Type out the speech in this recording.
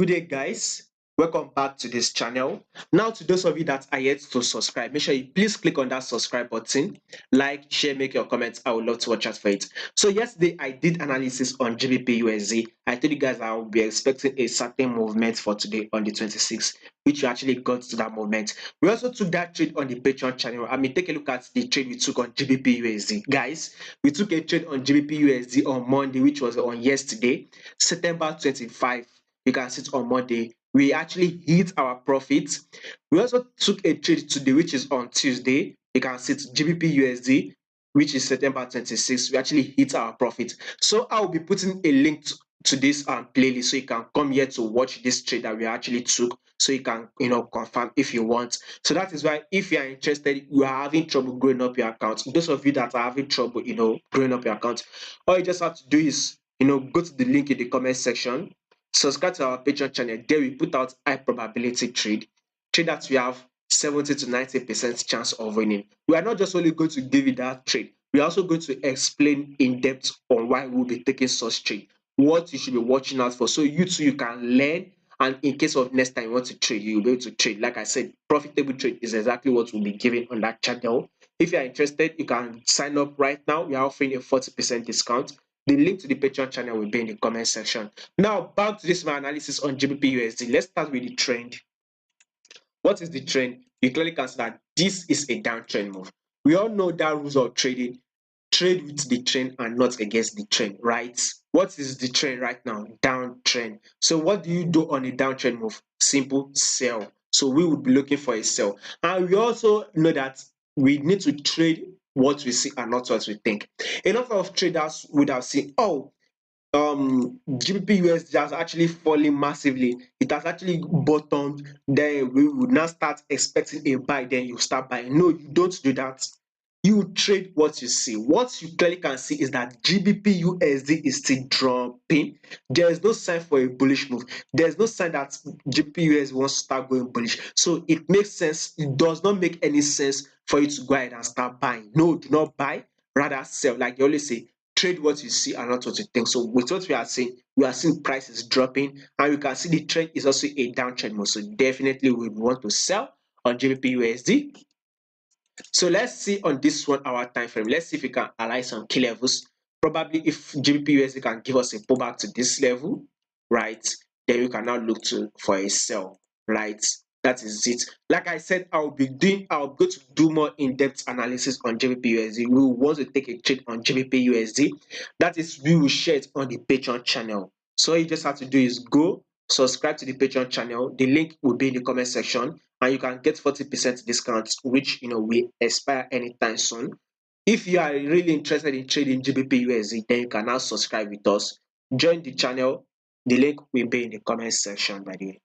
Good day, guys. Welcome back to this channel. Now, to those of you that are yet to subscribe, make sure you please click on that subscribe button, like, share, make your comments. I would love to watch out for it. So yesterday I did analysis on GBPUSD. I told you guys I will be expecting a certain movement for today on the 26th, which we actually got to that movement. We also took that trade on the Patreon channel. Take a look at the trade we took on GBPUSD. Guys, we took a trade on GBPUSD on Monday, which was on yesterday, September 25. You can see it on Monday. We actually hit our profits. We also took a trade today, which is on Tuesday. You can see it GBP which is September 26th. We actually hit our profit. So I'll be putting a link to this playlist so you can come here to watch this trade that we actually took, so you can confirm if you want. So that is why, if you are interested, you are having trouble growing up your account, those of you that are having trouble growing up your account, all you just have to do is go to the link in the comment section, subscribe to our Patreon channel. There we put out high probability trade that we have 70 to 90% chance of winning. We are not just only going to give you that trade, we are also going to explain in depth on why we'll be taking such trade, what you should be watching out for, so you too you can learn, and in case of next time you want to trade, you'll be able to trade. Like I said, profitable trade is exactly what we'll be giving on that channel. If you are interested, you can sign up right now. We are offering a 40% discount. The link to the Patreon channel will be in the comment section. Now, back to this my analysis on GBPUSD. Let's start with the trend. What is the trend? You clearly can see that this is a downtrend move. We all know that rules of trading: trade with the trend and not against the trend, right? What is the trend right now? Downtrend. So what do you do on a downtrend move? Simple: sell. So we would be looking for a sell. And we also know that we need to trade what we see and not what we think. A lot of traders would have seen, oh, GBP has actually fallen massively. It has actually bottomed. Then we would now start expecting a buy. Then you start buying. No, you don't do that. You trade what you see. What you clearly can see is that GBPUSD is still dropping. There is no sign for a bullish move. There's no sign that GBPUSD wants to start going bullish. So it makes sense. It does not make any sense for you to go ahead and start buying. No, do not buy. Rather sell. Like you always say, trade what you see and not what you think. So with what we are seeing prices dropping, and we can see the trend is also a downtrend move. So definitely we want to sell on GBPUSD. So let's see on this 1 hour time frame. Let's see if we can align some key levels. Probably if GBPUSD can give us a pullback to this level, right, then we can now look for a sell, right? That is it. Like I said, I'll go to do more in-depth analysis on GBPUSD. We will want to take a trade on GBPUSD. That is, we will share it on the Patreon channel. So all you just have to do is go subscribe to the Patreon channel. The link will be in the comment section, and you can get 40% discount, which will expire anytime soon. If you are really interested in trading GBPUSD, then you can now subscribe with us. Join the channel. The link will be in the comment section, by the way.